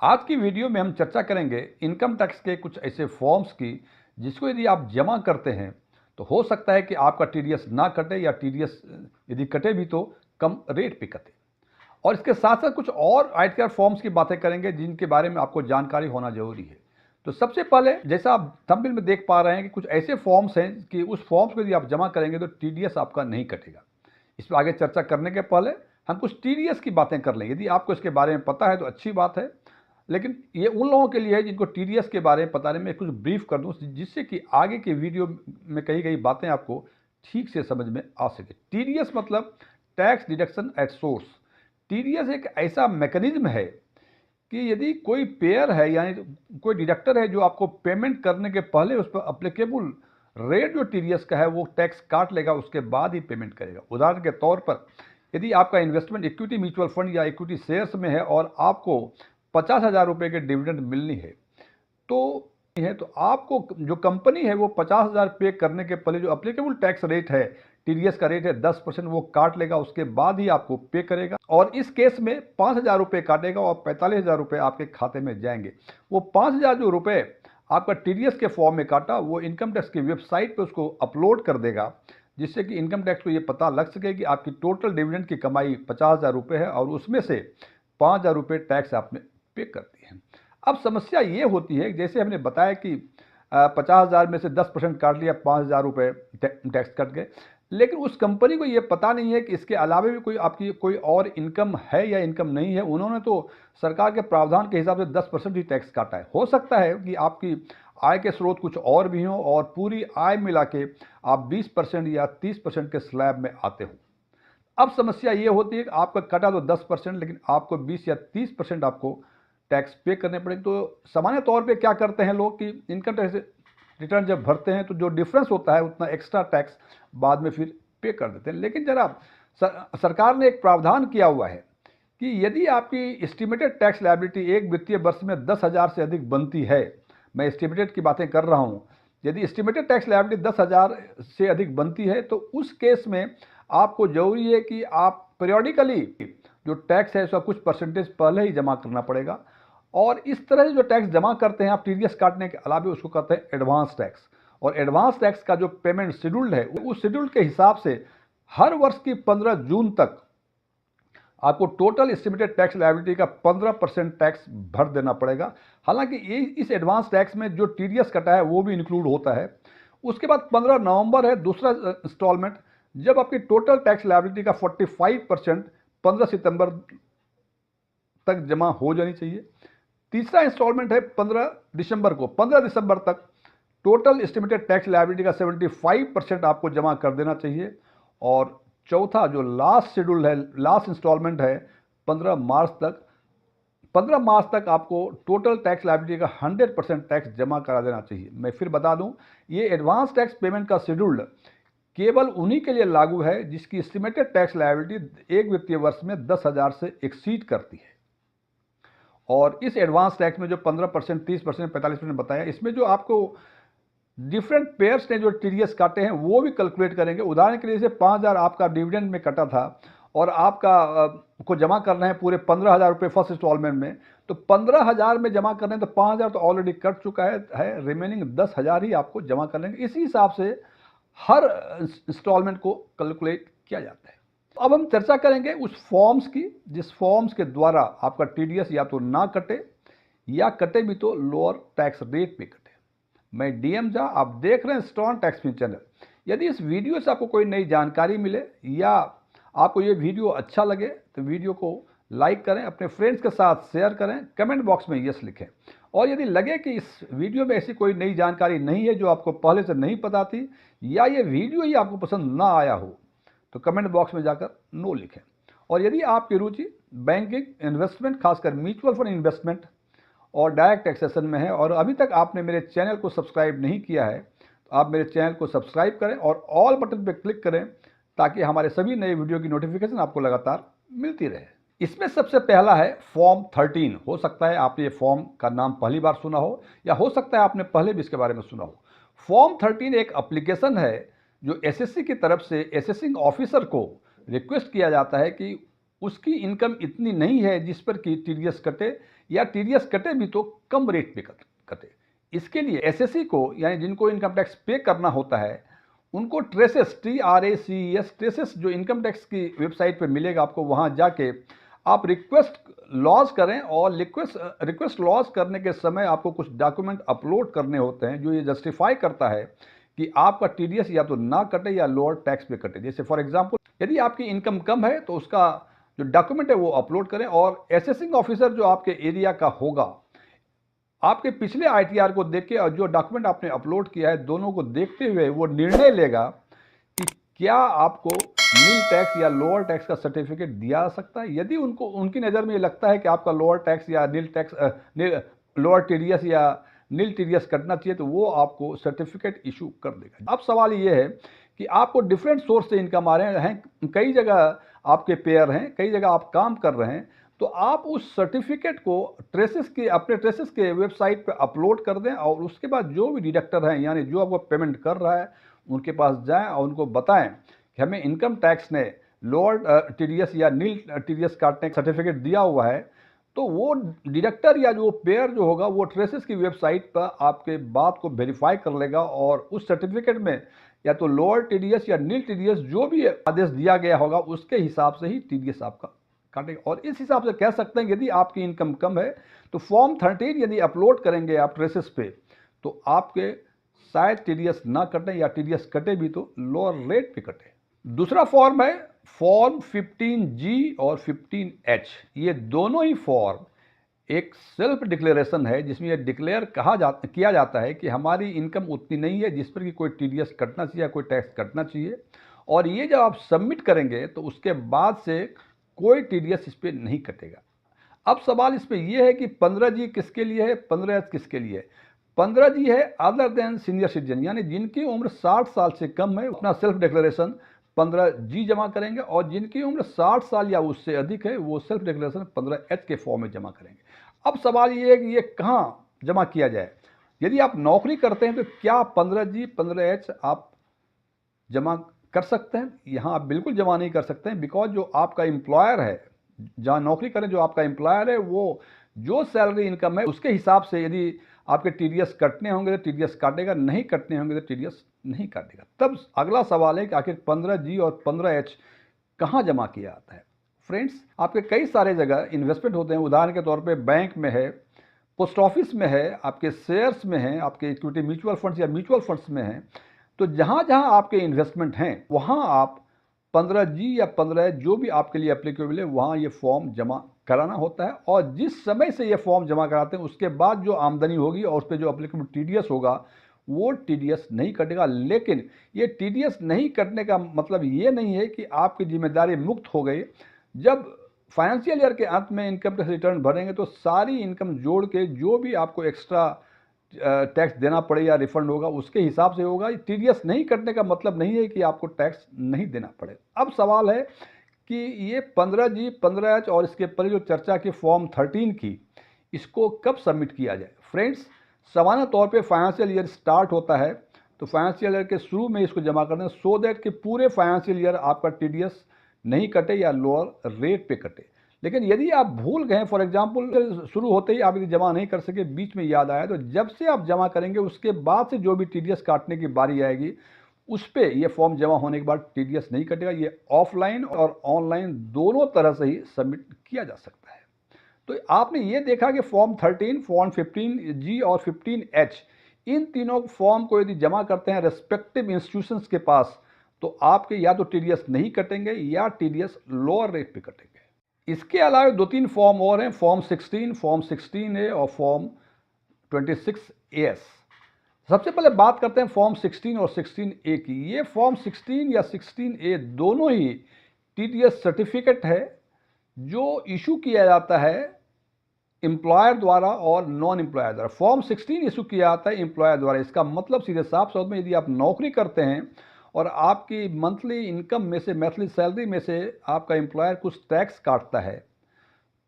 आज की वीडियो में हम चर्चा करेंगे इनकम टैक्स के कुछ ऐसे फॉर्म्स की जिसको यदि आप जमा करते हैं तो हो सकता है कि आपका टीडीएस ना कटे या टीडीएस यदि कटे भी तो कम रेट पे कटे। और इसके साथ साथ कुछ और आईटीआर फॉर्म्स की बातें करेंगे जिनके बारे में आपको जानकारी होना जरूरी है। तो सबसे पहले जैसा आप थंबनेल में देख पा रहे हैं कि कुछ ऐसे फॉर्म्स हैं कि उस फॉर्म्स को यदि आप जमा करेंगे तो टीडीएस आपका नहीं कटेगा। इस पर आगे चर्चा करने के पहले हम कुछ टीडीएस की बातें कर लें। यदि आपको इसके बारे में पता है तो अच्छी बात है, लेकिन ये उन लोगों के लिए है जिनको टीडीएस के बारे में पता नहीं। मैं कुछ ब्रीफ कर दूं जिससे कि आगे के वीडियो में कही गई बातें आपको ठीक से समझ में आ सके। टीडीएस मतलब tax deduction at source. TDS एक ऐसा मैकेनिज्म है कि यदि कोई पेयर है यानी कोई डिडक्टर है जो आपको पेमेंट करने के पहले उस पर अप्लीकेबल रेट जो टीडीएस का है वो टैक्स काट लेगा, उसके बाद ही पेमेंट करेगा। उदाहरण के तौर पर यदि आपका इन्वेस्टमेंट इक्विटी म्यूचुअल फंड या इक्विटी शेयर्स में है और आपको 50,000 रुपये के डिविडेंड मिलनी है तो आपको जो कंपनी है वो 50,000 पे करने के पहले जो अप्लीकेबल टैक्स रेट है, टीडीएस का रेट है 10%, वो काट लेगा, उसके बाद ही आपको पे करेगा। और इस केस में 5,000 रुपये काटेगा और 45,000 रुपये आपके खाते में जाएंगे। वो 5,000 जो रुपये आपका टीडीएस के फॉर्म में काटा वो इनकम टैक्स की वेबसाइट पे उसको अपलोड कर देगा, जिससे कि इनकम टैक्स को ये पता लग सके कि आपकी टोटल डिविडेंड की कमाई 50,000 रुपये है और उसमें से 5,000 रुपये टैक्स आपने पे कर दिए हैं। अब समस्या ये होती है, जैसे हमने बताया कि 50,000 में से 10% काट लिया, 5,000 रुपये टैक्स कट गए, लेकिन उस कंपनी को ये पता नहीं है कि इसके अलावा भी कोई आपकी कोई और इनकम है या इनकम नहीं है। उन्होंने तो सरकार के प्रावधान के हिसाब से 10% ही टैक्स काटा है। हो सकता है कि आपकी आय के स्रोत कुछ और भी हों और पूरी आय मिला के आप 20% या 30% के स्लैब में आते हो। अब समस्या ये होती है कि आपका कटा तो 10%, लेकिन आपको 20 या 30% आपको टैक्स पे करने पड़ेंगे। तो सामान्य तौर पे क्या करते हैं लोग कि इनकम टैक्स रिटर्न जब भरते हैं तो जो डिफरेंस होता है उतना एक्स्ट्रा टैक्स बाद में फिर पे कर देते हैं। लेकिन जरा सरकार ने एक प्रावधान किया हुआ है कि यदि आपकी एस्टिमेटेड टैक्स लायबिलिटी एक वित्तीय वर्ष में 10,000 से अधिक बनती है, मैं एस्टिमेटेड की बातें कर रहा हूँ, यदि एस्टिमेटेड टैक्स लायबिलिटी 10,000 से अधिक बनती है तो उस केस में आपको जरूरी है कि आप पीरियोडिकली जो टैक्स है उसका कुछ परसेंटेज पहले ही जमा करना पड़ेगा। और इस तरह से जो टैक्स जमा करते हैं आप टीडीएस काटने के अलावा उसको कहते हैं एडवांस टैक्स। और एडवांस टैक्स का जो पेमेंट शेड्यूल है उस शेड्यूल के हिसाब से हर वर्ष की 15 जून तक आपको टोटल एस्टिमेटेड टैक्स लायबिलिटी का 15% टैक्स भर देना पड़ेगा। हालांकि ये इस एडवांस टैक्स में जो टीडीएस कटा है वो भी इंक्लूड होता है। उसके बाद 15 नवंबर है दूसरा इंस्टॉलमेंट, जब आपकी टोटल टैक्स लायबिलिटी का 45% 15 सितंबर तक जमा हो जानी चाहिए। तीसरा इंस्टॉलमेंट है 15 दिसंबर को। 15 दिसंबर तक टोटल एस्टिमेटेड टैक्स लायबिलिटी का 75% आपको जमा कर देना चाहिए। और चौथा जो लास्ट शेड्यूल है, लास्ट इंस्टॉलमेंट है 15 मार्च तक। 15 मार्च तक आपको टोटल टैक्स लायबिलिटी का 100% टैक्स जमा करा देना चाहिए। मैं फिर बता दूं, ये एडवांस टैक्स पेमेंट का शेड्यूल केवल उन्हीं के लिए लागू है जिसकी एस्टिमेटेड टैक्स लायबिलिटी एक वित्तीय वर्ष में 10,000 से एक्सीड करती है। और इस एडवांस टैक्स में जो 15%, 30%, 45% बताया, इसमें जो आपको डिफरेंट पेयर्स ने जो टीडीएस काटे हैं वो भी कैलकुलेट करेंगे। उदाहरण के लिए जैसे 5,000 आपका डिविडेंड में कटा था और आपका को जमा करना है पूरे 15,000 रुपये फर्स्ट इंस्टॉलमेंट में, तो 15,000 में जमा करने तो 5,000 तो ऑलरेडी कट चुका है, रिमेनिंग 10,000 ही आपको जमा कर लेंगे। इसी हिसाब से हर इंस्टॉलमेंट को कैलकुलेट किया जाता है। अब हम चर्चा करेंगे उस फॉर्म्स की जिस फॉर्म्स के द्वारा आपका टीडीएस या तो ना कटे या कटे भी तो लोअर टैक्स रेट पे कटे। मैं डीएम झा, आप देख रहे हैं स्टॉन टैक्स फिन चैनल। यदि इस वीडियो से आपको कोई नई जानकारी मिले या आपको ये वीडियो अच्छा लगे तो वीडियो को लाइक करें, अपने फ्रेंड्स के साथ शेयर करें, कमेंट बॉक्स में यस लिखें। और यदि लगे कि इस वीडियो में ऐसी कोई नई जानकारी नहीं है जो आपको पहले से नहीं पता थी या ये वीडियो ही आपको पसंद ना आया हो तो कमेंट बॉक्स में जाकर नो लिखें। और यदि आपकी रुचि बैंकिंग, इन्वेस्टमेंट, खासकर म्यूचुअल फंड इन्वेस्टमेंट और डायरेक्ट टैक्सेशन में है और अभी तक आपने मेरे चैनल को सब्सक्राइब नहीं किया है तो आप मेरे चैनल को सब्सक्राइब करें और ऑल बटन पर क्लिक करें ताकि हमारे सभी नए वीडियो की नोटिफिकेशन आपको लगातार मिलती रहे। इसमें सबसे पहला है फॉर्म 13। हो सकता है आपने ये फॉर्म का नाम पहली बार सुना हो या हो सकता है आपने पहले भी इसके बारे में सुना हो। फॉर्म 13 एक एप्लीकेशन है जो एसएससी की तरफ से असेसिंग ऑफिसर को रिक्वेस्ट किया जाता है कि उसकी इनकम इतनी नहीं है जिस पर कि टीडीएस कटे या टीडीएस कटे भी तो कम रेट पे कटे। इसके लिए एसएससी को, यानी जिनको इनकम टैक्स पे करना होता है, उनको ट्रेसेस, TRACES, ट्रेसेस जो इनकम टैक्स की वेबसाइट पे मिलेगा आपको, वहाँ जाके आप रिक्वेस्ट लॉज करें, और रिक्वेस्ट लॉज करने के समय आपको कुछ डॉक्यूमेंट अपलोड करने होते हैं जो ये जस्टिफाई करता है कि आपका टीडीएस या तो ना कटे या लोअर टैक्स पे कटे। जैसे फॉर एग्जांपल, यदि आपकी इनकम कम है तो उसका जो डॉक्यूमेंट है वो अपलोड करें, और असेसिंग ऑफिसर जो आपके एरिया का होगा, आपके पिछले ITR को देख के और जो डॉक्यूमेंट आपने अपलोड किया है, दोनों को देखते हुए वो निर्णय लेगा कि क्या आपको नील टैक्स या लोअर टैक्स का सर्टिफिकेट दिया जा सकता है। यदि उनकी नज़र में ये लगता है कि आपका लोअर टैक्स या नील टैक्स, लोअर टीडीएस या नील टीडीएस कटना चाहिए, तो वो आपको सर्टिफिकेट इशू कर देगा। अब सवाल ये है कि आपको डिफरेंट सोर्स से इनकम आ रहे हैं, कई जगह आपके पेयर हैं, कई जगह आप काम कर रहे हैं, तो आप उस सर्टिफिकेट को अपने ट्रेसेस के वेबसाइट पे अपलोड कर दें, और उसके बाद जो भी डिडक्टर हैं, यानी जो आपको पेमेंट कर रहा है, उनके पास जाएं और उनको बताएं कि हमें इनकम टैक्स ने लोअर टीडीएस या नील टीडीएस काटने का सर्टिफिकेट दिया हुआ है। तो वो डिडक्टर या जो पेयर जो होगा, वो ट्रेसेस की वेबसाइट पर आपके बात को वेरीफाई कर लेगा, और उस सर्टिफिकेट में या तो लोअर टीडीएस या नील टीडीएस जो भी आदेश दिया गया होगा, उसके हिसाब से ही टीडीएस आपका काटेगा। और इस हिसाब से कह सकते हैं, यदि आपकी इनकम कम है तो फॉर्म 13 यदि अपलोड करेंगे आप ट्रेसेस पे, तो आपके शायद टीडीएस ना कटे, या टीडीएस कटे भी तो लोअर रेट पे कटे। दूसरा फॉर्म है फॉर्म 15G और 15H। ये दोनों ही फॉर्म एक सेल्फ डिक्लेरेशन है, जिसमें यह डिक्लेयर किया जाता है कि हमारी इनकम उतनी नहीं है जिस पर कि कोई टीडीएस कटना चाहिए या कोई टैक्स कटना चाहिए, और ये जब आप सबमिट करेंगे तो उसके बाद से कोई टीडीएस इस पर नहीं कटेगा। अब सवाल इस पर यह है कि 15G किसके लिए है, 15H किसके लिए है। 15G है अदर देन सीनियर सिटीजन, यानी जिनकी उम्र 60 साल से कम है, अपना सेल्फ डिक्लेरेशन 15G जमा करेंगे, और जिनकी उम्र 60 साल या उससे अधिक है, वो सेल्फ डिक्लेरेशन 15H के फॉर्म में जमा करेंगे। अब सवाल ये है कि ये कहाँ जमा किया जाए। यदि आप नौकरी करते हैं तो क्या 15G 15H आप जमा कर सकते हैं? यहाँ आप बिल्कुल जमा नहीं कर सकते हैं, बिकॉज जो आपका एम्प्लॉयर है, जहाँ नौकरी करें जो आपका एम्प्लॉयर है, वो जो सैलरी इनकम है उसके हिसाब से यदि आपके टीडीएस कटने होंगे तो टीडीएस काटेगा, नहीं कटने होंगे तो टीडीएस नहीं काटेगा। तब अगला सवाल है कि आखिर 15G और 15H कहाँ जमा किया जाता है। फ्रेंड्स, आपके कई सारे जगह इन्वेस्टमेंट होते हैं। उदाहरण के तौर पे बैंक में है, पोस्ट ऑफिस में है, आपके शेयर्स में है, आपके इक्विटी म्यूचुअल फंड्स या म्यूचुअल फंड्स में है। तो जहाँ जहाँ आपके इन्वेस्टमेंट हैं, वहाँ आप 15G या 15H जो भी आपके लिए एप्लीकेबल है, वहाँ ये फॉर्म जमा कराना होता है। और जिस समय से ये फॉर्म जमा कराते हैं, उसके बाद जो आमदनी होगी और उस पर जो एप्लीकेबल टीडीएस होगा, वो टीडीएस नहीं कटेगा। लेकिन ये टीडीएस नहीं कटने का मतलब ये नहीं है कि आपकी जिम्मेदारी मुक्त हो गई। जब फाइनेंशियल ईयर के अंत में इनकम टैक्स रिटर्न भरेंगे तो सारी इनकम जोड़ के जो भी आपको एक्स्ट्रा टैक्स देना पड़े या रिफंड होगा, उसके हिसाब से होगा। टीडीएस नहीं कटने का मतलब नहीं है कि आपको टैक्स नहीं देना पड़े। अब सवाल है कि ये 15G 15H और इसके पहले जो चर्चा की फॉर्म 13 की, इसको कब सबमिट किया जाए। फ्रेंड्स, सामान्य तौर पे फाइनेंशियल ईयर स्टार्ट होता है तो फाइनेंशियल ईयर के शुरू में इसको जमा कर दें, सो दैट कि पूरे फाइनेंशियल ईयर आपका टीडीएस नहीं कटे या लोअर रेट पे कटे। लेकिन यदि आप भूल गए, फॉर एग्जांपल शुरू होते ही आप यदि जमा नहीं कर सके, बीच में याद आया, तो जब से आप जमा करेंगे उसके बाद से जो भी टीडीएस काटने की बारी आएगी, उस पर यह फॉर्म जमा होने के बाद टीडीएस नहीं कटेगा। ये ऑफलाइन और ऑनलाइन दोनों तरह से ही सबमिट किया जा सकता है। तो आपने ये देखा कि फॉर्म 13, फॉर्म 15G और 15H, इन तीनों फॉर्म को यदि जमा करते हैं रेस्पेक्टिव इंस्टीट्यूशंस के पास, तो आपके या तो टीडीएस नहीं कटेंगे या टीडीएस लोअर रेट पे कटेंगे। इसके अलावा 2-3 फॉर्म और हैं, फॉर्म 16, फॉर्म 16A और फॉर्म 26AS। सबसे पहले बात करते हैं फॉर्म 16 और 16A की। ये फॉर्म 16 या 16A दोनों ही टीडीएस सर्टिफिकेट है जो इशू किया जाता है एम्प्लॉयर द्वारा और नॉन एम्प्लॉयर द्वारा। फॉर्म 16 इशू किया जाता है एम्प्लॉयर द्वारा। इसका मतलब सीधे साफ शब्द में, यदि आप नौकरी करते हैं और आपकी मंथली इनकम में से, मंथली सैलरी में से आपका एम्प्लॉयर कुछ टैक्स काटता है,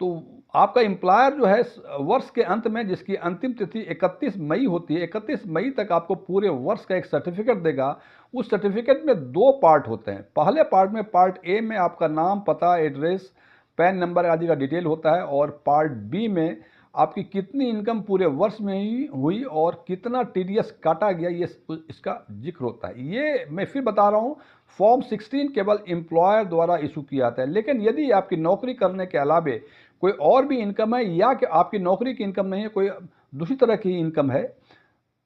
तो आपका एम्प्लॉयर जो है वर्ष के अंत में, जिसकी अंतिम तिथि 31 मई होती है, 31 मई तक आपको पूरे वर्ष का एक सर्टिफिकेट देगा। उस सर्टिफिकेट में 2 पार्ट होते हैं। पहले पार्ट में, पार्ट ए में आपका नाम, पता, एड्रेस, पैन नंबर आदि का डिटेल होता है, और पार्ट बी में आपकी कितनी इनकम पूरे वर्ष में ही हुई और कितना टीडीएस काटा गया, ये इसका जिक्र होता है। ये मैं फिर बता रहा हूँ, फॉर्म 16 केवल एम्प्लॉयर द्वारा इशू किया जाता है। लेकिन यदि आपकी नौकरी करने के अलावे कोई और भी इनकम है या कि आपकी नौकरी की इनकम नहीं है, कोई दूसरी तरह की इनकम है,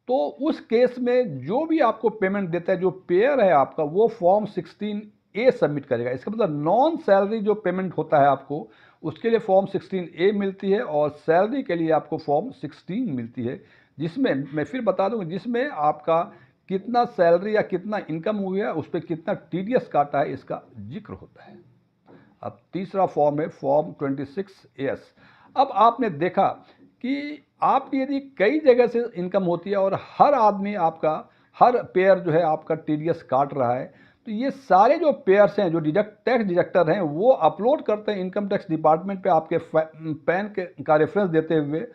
तो उस केस में जो भी आपको पेमेंट देता है, जो पेयर है आपका, वो फॉर्म 16A सबमिट करेगा। इसका मतलब नॉन सैलरी जो पेमेंट होता है आपको, उसके लिए फॉर्म 16A मिलती है और सैलरी के लिए आपको फॉर्म 16 मिलती है, जिसमें मैं फिर बता दूं, जिसमें आपका कितना सैलरी या कितना इनकम हुई है, उस पर कितना टीडीएस काटा है, इसका जिक्र होता है। अब तीसरा फॉर्म है फॉर्म 26AS। अब आपने देखा कि आपकी यदि कई जगह से इनकम होती है और हर आदमी आपका, हर पेयर जो है आपका टीडीएस काट रहा है, तो ये सारे जो पेयर्स हैं, जो टैक्स डिडक्टर हैं, वो अपलोड करते हैं इनकम टैक्स डिपार्टमेंट पे आपके पैन का रेफरेंस देते हुए,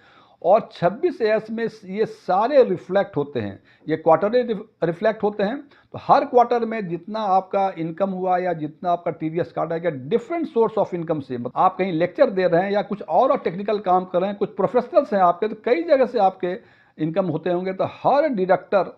और 26AS में ये सारे रिफ्लेक्ट होते हैं। ये क्वार्टरली रिफ्लेक्ट होते हैं। तो हर क्वार्टर में जितना आपका इनकम हुआ या जितना आपका टीडीएस काटा गया, डिफरेंट सोर्स ऑफ इनकम से, आप कहीं लेक्चर दे रहे हैं या कुछ और टेक्निकल काम कर रहे हैं, कुछ प्रोफेशनल्स हैं आपके, तो कई जगह से आपके इनकम होते होंगे। तो हर डिडक्टर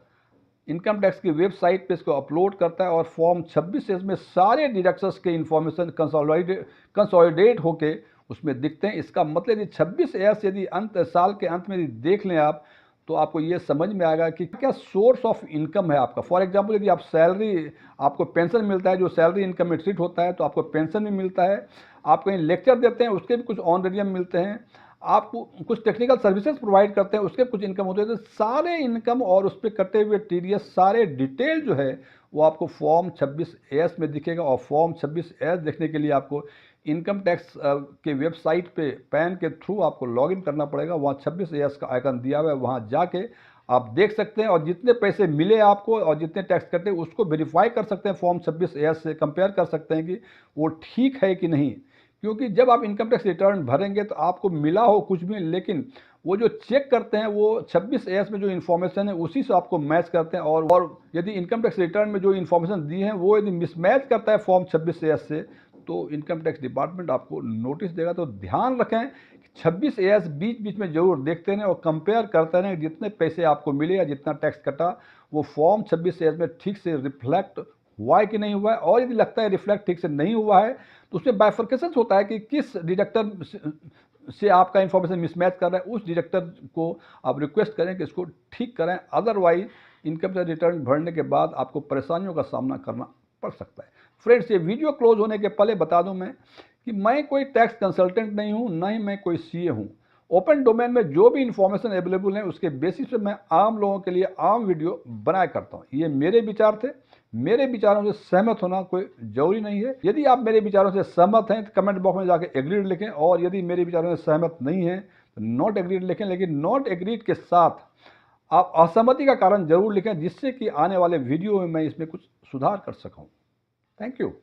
इनकम टैक्स की वेबसाइट पे इसको अपलोड करता है और फॉर्म 26 में सारे डिडक्शंस के इंफॉर्मेशन कंसोलिडेट होके उसमें दिखते हैं। इसका मतलब यदि 26 यदि साल के अंत में यदि देख लें आप, तो आपको ये समझ में आएगा कि क्या सोर्स ऑफ इनकम है आपका। फॉर एग्जांपल, यदि आप सैलरी, आपको पेंशन मिलता है, जो सैलरी इनकम में ट्रीट होता है, तो आपको पेंशन भी मिलता है। आप कहीं लेक्चर देते हैं, उसके भी कुछ ऑनरेडियम मिलते हैं। आप कुछ टेक्निकल सर्विसेज प्रोवाइड करते हैं, उसके कुछ इनकम होते हैं। तो सारे इनकम और उस पर कटे हुए टीडीएस, सारे डिटेल जो है वो आपको फॉर्म 26AS में दिखेगा। और फॉर्म 26AS देखने के लिए आपको इनकम टैक्स के वेबसाइट पे पैन के थ्रू आपको लॉगिन करना पड़ेगा। वहाँ 26AS का आइकन दिया हुआ है, वहाँ जाके आप देख सकते हैं और जितने पैसे मिले आपको और जितने टैक्स कटे, उसको वेरीफाई कर सकते हैं। फॉर्म 26AS से कंपेयर कर सकते हैं कि वो ठीक है कि नहीं। क्योंकि जब आप इनकम टैक्स रिटर्न भरेंगे तो आपको मिला हो कुछ भी, लेकिन वो जो चेक करते हैं वो 26AS में जो इन्फॉर्मेशन है उसी से आपको मैच करते हैं। और यदि इनकम टैक्स रिटर्न में जो इन्फॉर्मेशन दी है वो यदि मिसमैच करता है फॉर्म 26AS से, तो इनकम टैक्स डिपार्टमेंट आपको नोटिस देगा। तो ध्यान रखें कि 26AS बीच बीच में जरूर देखते रहें और कंपेयर करते रहें, जितने पैसे आपको मिले या जितना टैक्स कटा, वो फॉर्म 26AS में ठीक से रिफ्लेक्ट हुआ है कि नहीं हुआ है। और यदि लगता है रिफ्लेक्ट ठीक से नहीं हुआ है, तो उसमें बाइफर्केशन होता है कि किस डिडक्टर से आपका इंफॉर्मेशन मिसमैच कर रहा है, उस डिडक्टर को आप रिक्वेस्ट करें कि इसको ठीक करें। अदरवाइज इनकम टैक्स रिटर्न भरने के बाद आपको परेशानियों का सामना करना पड़ सकता है। फ्रेंड्स, ये वीडियो क्लोज होने के पहले बता दूं मैं कि मैं कोई टैक्स कंसल्टेंट नहीं हूं, ना ही मैं कोई सीए हूं। ओपन डोमेन में जो भी इंफॉर्मेशन अवेलेबल है उसके बेसिस पे मैं आम लोगों के लिए आम वीडियो बनाया करता हूं। ये मेरे विचार थे, मेरे विचारों से सहमत होना कोई जरूरी नहीं है। यदि आप मेरे विचारों से सहमत हैं तो कमेंट बॉक्स में जाके एग्रीड लिखें, और यदि मेरे विचारों से सहमत नहीं हैं तो नॉट एग्रीड लिखें। लेकिन नॉट एग्रीड के साथ आप असहमति का कारण जरूर लिखें, जिससे कि आने वाले वीडियो में मैं इसमें कुछ सुधार कर सकूं। Thank you.